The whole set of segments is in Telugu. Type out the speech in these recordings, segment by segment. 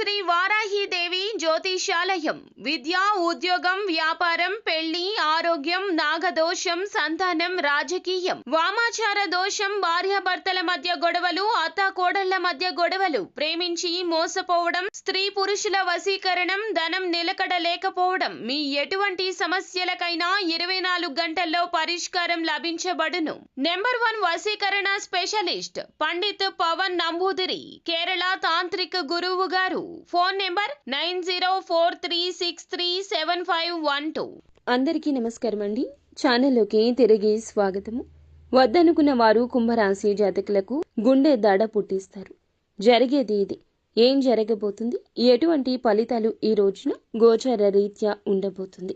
శ్రీ వారాహీదేవి జ్యోతిషాలయం విద్య, ఉద్యోగం, వ్యాపారం, పెళ్లి, ఆరోగ్యం, నాగదోషం, సంతానం, రాజకీయం, వామాచార దోషం, భార్యాభర్తల మధ్య గొడవలు, అత్తాకోడళ్ల మధ్య గొడవలు, ప్రేమించి మోసపోవడం, స్త్రీ పురుషుల వశీకరణం, ధనం నిలకడ లేకపోవడం, మీ ఎటువంటి సమస్యలకైనా 24 గంటల్లో పరిష్కారం లభించబడును. నెంబర్ 1 వశీకరణ స్పెషలిస్ట్ పండిత్ పవన్ నంబూదిరి, కేరళ తాంత్రిక గురువు గారు. Phone number 9043637512. అందరికీ నమస్కారం అండి. ఛానల్లోకి తిరిగి స్వాగతము. వద్దనుకున్న వారు కుంభరాశి జాతకులకు గుండె దడ పుట్టిస్తారు. జరిగేది ఇది. ఏం జరగబోతుంది, ఎటువంటి ఫలితాలు ఈ రోజున గోచార రీత్యా ఉండబోతుంది,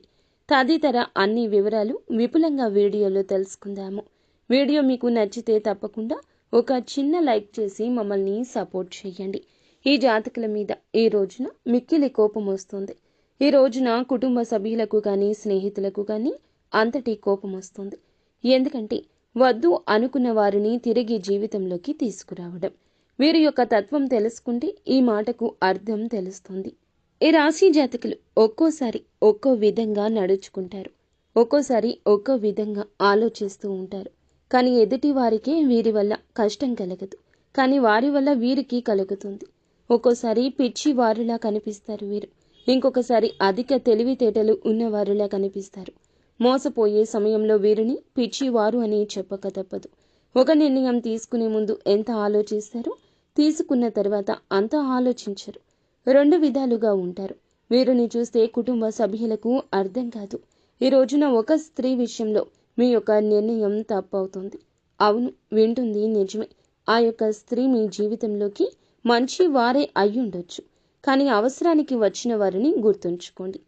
తదితర అన్ని వివరాలు విపులంగా వీడియోలో తెలుసుకుందాము. వీడియో మీకు నచ్చితే తప్పకుండా ఒక చిన్న లైక్ చేసి మమ్మల్ని సపోర్ట్ చేయండి. ఈ జాతకుల మీద ఈ రోజున మిక్కిలి కోపం వస్తుంది. ఈ రోజున కుటుంబ సభ్యులకు కానీ స్నేహితులకు కానీ అంతటి కోపం వస్తుంది. ఎందుకంటే వద్దు అనుకున్న వారిని తిరిగి జీవితంలోకి తీసుకురావడం. వీరి యొక్క తత్వం తెలుసుకుంటే ఈ మాటకు అర్థం తెలుస్తుంది. ఈ రాశి జాతకులు ఒక్కోసారి ఒక్కో విధంగా నడుచుకుంటారు, ఒక్కోసారి ఒక్కో విధంగా ఆలోచిస్తూ ఉంటారు. కానీ ఎదుటి వారికే వీరి వల్ల కష్టం కలగదు, కానీ వారి వల్ల వీరికి కలుగుతుంది. ఒక్కోసారి పిచ్చి వారిలా కనిపిస్తారు వీరు, ఇంకొకసారి అధిక తెలివితేటలు ఉన్నవారిలా కనిపిస్తారు. మోసపోయే సమయంలో వీరిని పిచ్చివారు అని చెప్పక తప్పదు. ఒక నిర్ణయం తీసుకునే ముందు ఎంత ఆలోచిస్తారో తీసుకున్న తర్వాత అంత ఆలోచించరు. 2 విధాలుగా ఉంటారు. వీరిని చూస్తే కుటుంబ సభ్యులకు అర్థం కాదు. ఈ రోజున ఒక స్త్రీ విషయంలో మీ యొక్క నిర్ణయం తప్పవుతుంది. అవును, వింటుంది నిజమే. ఆ యొక్క స్త్రీ మీ జీవితంలోకి మంచి వారే అయ్యుండొచ్చు, కానీ అవసరానికి వచ్చిన వారిని గుర్తుంచుకోండి.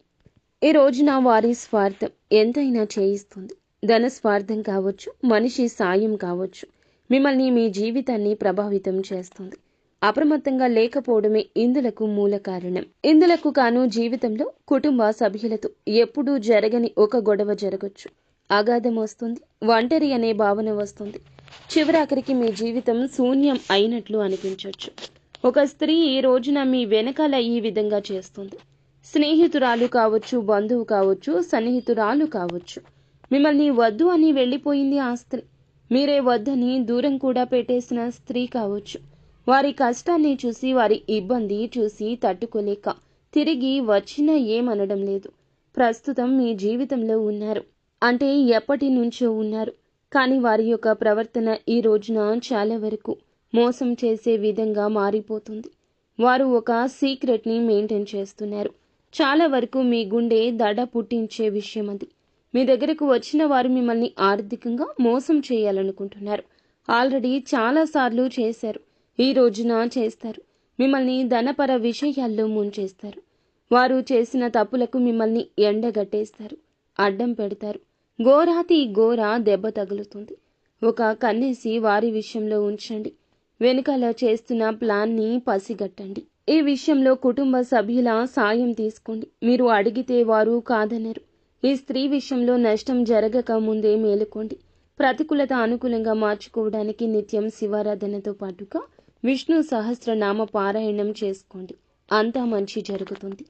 ఈ రోజున వారి స్వార్థం ఎంతైనా చేయిస్తుంది. ధన స్వార్థం కావచ్చు, మనిషి సాయం కావచ్చు, మిమ్మల్ని మీ జీవితాన్ని ప్రభావితం చేస్తుంది. అప్రమత్తంగా లేకపోవడమే ఇందులకు మూల కారణం. ఇందులకు కాను జీవితంలో కుటుంబ సభ్యులతో ఎప్పుడూ జరగని ఒక గొడవ జరగచ్చు. అగాధం వస్తుంది, ఒంటరి అనే భావన వస్తుంది. చివరాఖరికి మీ జీవితం శూన్యం అయినట్లు అనిపించవచ్చు. ఒక స్త్రీ ఈ రోజున మీ వెనకాల ఈ విధంగా చేస్తుంది. స్నేహితురాలు కావచ్చు, బంధువు కావచ్చు, సన్నిహితురాలు కావచ్చు. మిమ్మల్ని వద్దు అని వెళ్ళిపోయింది ఆ స్త్రీ. మీరే వద్దని దూరం కూడా పెట్టేసిన స్త్రీ కావచ్చు. వారి కష్టాన్ని చూసి, వారి ఇబ్బంది చూసి తట్టుకోలేక తిరిగి వచ్చినా ఏమనడం లేదు. ప్రస్తుతం మీ జీవితంలో ఉన్నారు, అంటే ఎప్పటి నుంచో ఉన్నారు. కానీ వారి యొక్క ప్రవర్తన ఈ రోజున చాలా వరకు మోసం చేసే విధంగా మారిపోతుంది. వారు ఒక సీక్రెట్ని మెయింటైన్ చేస్తున్నారు. చాలా వరకు మీ గుండె దడ పుట్టించే విషయం అది. మీ దగ్గరకు వచ్చిన వారు మిమ్మల్ని ఆర్థికంగా మోసం చేయాలనుకుంటున్నారు. ఆల్రెడీ చాలాసార్లు చేశారు, ఈ రోజున చేస్తారు. మిమ్మల్ని ధనపర విషయాల్లో ముంచేస్తారు. వారు చేసిన తప్పులకు మిమ్మల్ని ఎండగట్టేస్తారు, అడ్డం పెడతారు. ఘోరాతి ఘోర దెబ్బ తగులుతుంది. ఒక కన్నేసి వారి విషయంలో ఉంచండి. వెనుకల చేస్తున్న ప్లాన్ని పసిగట్టండి. ఈ విషయంలో కుటుంబ సభ్యుల సాయం తీసుకోండి. మీరు అడిగితే వారు కాదనరు. ఈ స్త్రీ విషయంలో నష్టం జరగక ముందే మేలుకోండి. ప్రతికూలత అనుకూలంగా మార్చుకోవడానికి నిత్యం శివారాధనతో పాటుగా విష్ణు సహస్రనామ పారాయణం చేసుకోండి. అంతా మంచి జరుగుతుంది.